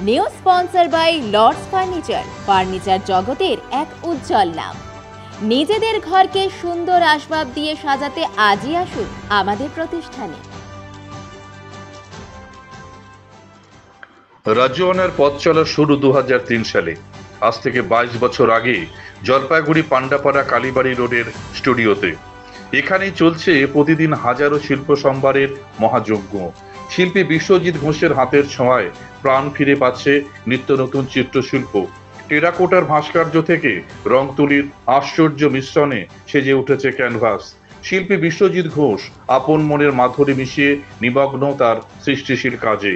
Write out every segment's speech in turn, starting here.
New sponsor by Lords furniture জগতের এক উজ্জ্বল নাম। নিজেদের ঘরকে সুন্দর আসবাব দিয়ে সাজাতে আজই আসুন আমাদের প্রতিষ্ঠানে। রাজওয়ানের পথ চলা শুরু 2003 সালে। আজ থেকে 22 বছর আগে জলপাইগুড়ি পান্ডাপাড়া কালীবাড়ি রোডের স্টুডিওতে। এখানেই চলছে প্রতিদিন হাজারো শিল্প সম্ভারের মহাযজ্ঞ। শিল্পী বিশ্বজিৎ ঘোষের হাতের ছোঁয়ায় প্রাণ ফিরে পাচ্ছে নিত্য নতুন চিত্রশিল্প। টেরাকোটার ভাস্কর্য থেকে রং তুলির আশ্চর্য মিশ্রণে সেজে উঠেছে ক্যানভাস। শিল্পী বিশ্বজিৎ ঘোষ আপন মনের মাধুরী মিশিয়ে নিমগ্ন তার সৃষ্টিশীল কাজে।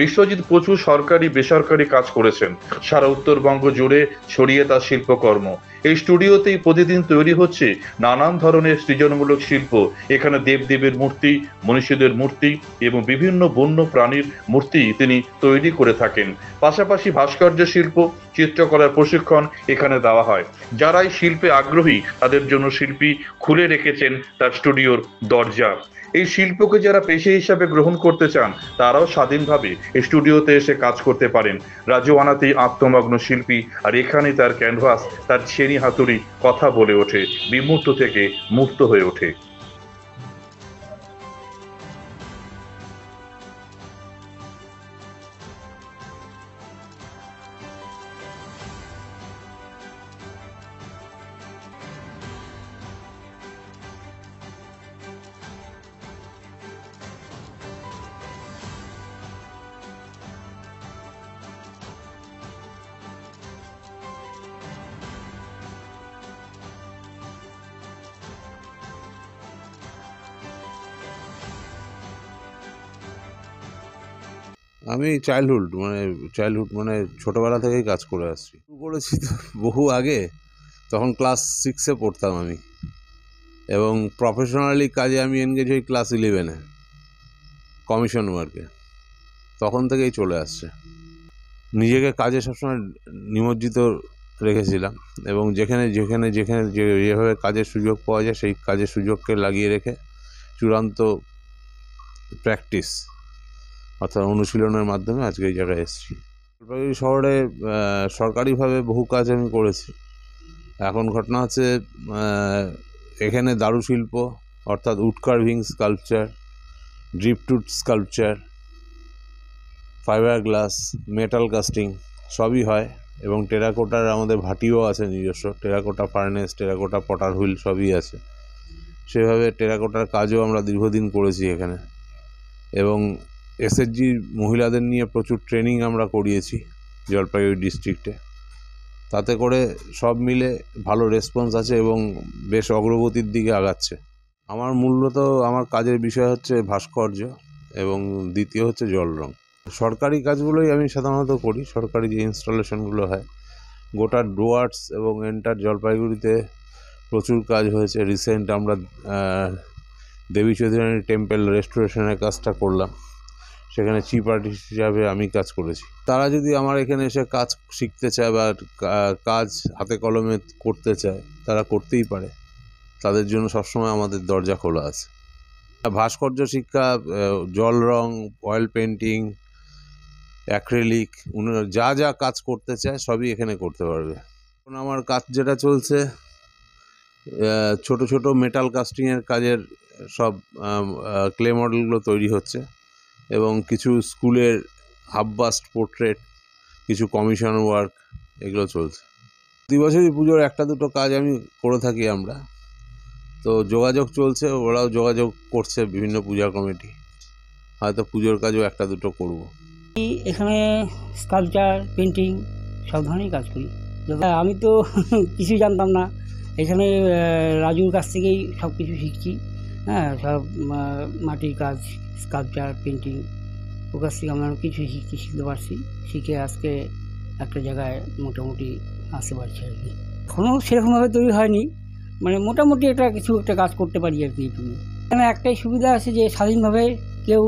বিশ্বজিৎ প্রচুর সরকারি বেসরকারি কাজ করেছেন। সারা উত্তরবঙ্গ জুড়ে ছড়িয়ে তার শিল্পকর্ম। এই স্টুডিওতেই প্রতিদিন তৈরি হচ্ছে নানান ধরনের সৃজনমূলক শিল্প। এখানে দেবদেবীর মূর্তি, মনীষীদের মূর্তি এবং বিভিন্ন বন্য প্রাণীর মূর্তি তিনি তৈরি করে থাকেন। পাশাপাশি ভাস্কর্য শিল্প, চিত্রকলার প্রশিক্ষণ এখানে দেওয়া হয়। যারা এই শিল্পে আগ্রহী তাদের জন্য শিল্পী খুলে রেখেছেন তার স্টুডিওর দরজা। এই শিল্পকে যারা পেশা হিসাবে গ্রহণ করতে চান তারাও স্বাধীনভাবে স্টুডিওতে এসে কাজ করতে পারেন। রাজওয়ানাতেই আত্মমগ্ন শিল্পী, আর এখানে তার ক্যানভাস, তার ছেনি হাতুড়ি কথা বলে ওঠে, বিমূর্ত থেকে মূর্ত হয়ে ওঠে। আমি চাইল্ডহুড মানে ছোটোবেলা থেকেই কাজ করে আসছি। শুরু করেছি তো বহু আগে, তখন ক্লাস 6-এ পড়তাম আমি, এবং প্রফেশনালি কাজে আমি এনগেজ হই ক্লাস 11-এ কমিশন ওয়ার্কে। তখন থেকেই চলে আসছে। নিজেকে কাজে সবসময় নিমজ্জিত রেখেছিলাম, এবং যেখানে যেভাবে কাজের সুযোগ পাওয়া যায় সেই কাজের সুযোগকে লাগিয়ে রেখে চূড়ান্ত প্র্যাকটিস অর্থাৎ অনুশীলনের মাধ্যমে আজকে এই জায়গায় এসেছি। জলপাইগুড়ি শহরে সরকারিভাবে বহু কাজ আমি করেছি। এখন ঘটনা হচ্ছে এখানে দারুশিল্প অর্থাৎ wood carving sculpture, driftwood sculpture, fibre glass, metal casting সবই হয়, এবং টেরাকোটার আমাদের ভাটিও আছে নিজস্ব। Terracotta furnace, terracotta potter wheel সবই আছে। সেভাবে টেরাকোটার কাজও আমরা দীর্ঘদিন করেছি এখানে, এবং এসএসজি মহিলাদের নিয়ে প্রচুর ট্রেনিং আমরা করিয়েছি জলপাইগুড়ি ডিস্ট্রিক্টে। তাতে করে সব মিলে ভালো রেসপন্স আছে এবং বেশ অগ্রগতির দিকে আগাচ্ছে। মূলত আমার কাজের বিষয় হচ্ছে ভাস্কর্য, এবং দ্বিতীয় হচ্ছে জল রং। সরকারি কাজগুলোই আমি সাধারণত করি। সরকারি যে ইনস্টলেশনগুলো হয়, গোটা ডুয়ার্স এবং এন্টার জলপাইগুড়িতে প্রচুর কাজ হয়েছে। রিসেন্ট আমরা দেবী চৌধুরানী টেম্পল রেস্টোরেশনের কাজটা করলাম, সেখানে চিফ আর্টিস্ট হিসাবে আমি কাজ করেছি। তারা যদি আমার এখানে এসে কাজ শিখতে চায় বা কাজ হাতে কলমে করতে চায়, তারা করতেই পারে। তাদের জন্য সবসময় আমাদের দরজা খোলা আছে। ভাস্কর্য শিক্ষা, জল রং, অয়েল পেন্টিং, অ্যাক্রিলিক, যা যা কাজ করতে চায় সবই এখানে করতে পারবে। এখন আমার কাজ যেটা চলছে, ছোট ছোট মেটাল কাস্টিংয়ের কাজের সব ক্লে মডেলগুলো তৈরি হচ্ছে, এবং কিছু স্কুলের হাফ বাস্ট পোর্ট্রেট, কিছু কমিশন ওয়ার্ক, এগুলো চলছে। প্রতি বছরই পুজোর একটা দুটো কাজ আমি করে থাকি আমরা। তো যোগাযোগ চলছে, ওরাও যোগাযোগ করছে বিভিন্ন পূজা কমিটি, হয়তো পুজোর কাজও একটা দুটো করব। এখানে স্কাল্পচার, পেন্টিং সব ধরনেরই কাজ করি। আমি তো কিছুই জানতাম না, এখানে রাজুর কাছ থেকেই সব কিছু শিখছি। হ্যাঁ, সব মাটির কাজ, স্কাল্পচার, পেন্টিং, ওর কাছ থেকে আমরা কিছু শিখতে পারছি। শিখে আজকে একটা জায়গায় মোটামুটি আসতে পারছি আর কি। এখনও সেরকমভাবে তৈরি হয়নি, মানে মোটামুটি একটা কাজ করতে পারি আর কি। এখানে একটাই সুবিধা আছে যে স্বাধীনভাবে কেউ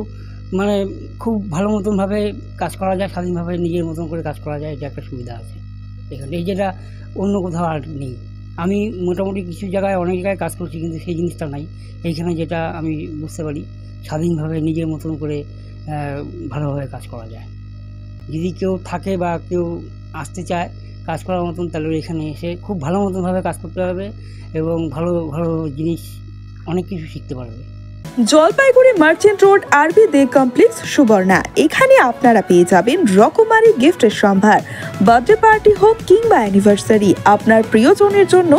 মানে খুব ভালো মতনভাবে কাজ করা যায়, স্বাধীনভাবে নিজের মতন করে কাজ করা যায়, এটা একটা সুবিধা আছে এখানে, এই যেটা অন্য কোথাও আর নেই। আমি মোটামুটি কিছু জায়গায় অনেক জায়গায় কাজ করছি, কিন্তু সেই জিনিসটা নাই এইখানে, যেটা আমি বুঝতে পারি স্বাধীনভাবে নিজের মতন করে ভালোভাবে কাজ করা যায়। যদি কেউ থাকে বা কেউ আসতে চায় কাজ করার মতন, তাহলে এখানে এসে খুব ভালো মতনভাবে কাজ করতে পারবে এবং ভালো ভালো জিনিস অনেক কিছু শিখতে পারবে। জলপাইগুড়ি মার্চেন্ট রোড আরবি দে কমপ্লেক্স সুবর্ণা। এখানে আপনারা পেয়ে যাবেন রকমারি গিফটের সম্ভার। বার্থডে পার্টি হোক কিংবা অ্যানিভার্সারি, আপনার প্রিয়জনের জন্য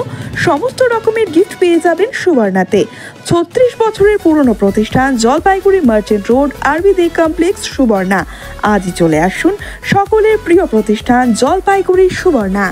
সমস্ত রকমের গিফট পেয়ে যাবেন সুবর্ণাতে। 36 বছরের পুরনো প্রতিষ্ঠান জলপাইগুড়ি মার্চেন্ট রোড আরবি দে কমপ্লেক্স সুবর্ণা। আজই চলে আসুন সকলের প্রিয় প্রতিষ্ঠান জলপাইগুড়ি সুবর্ণা।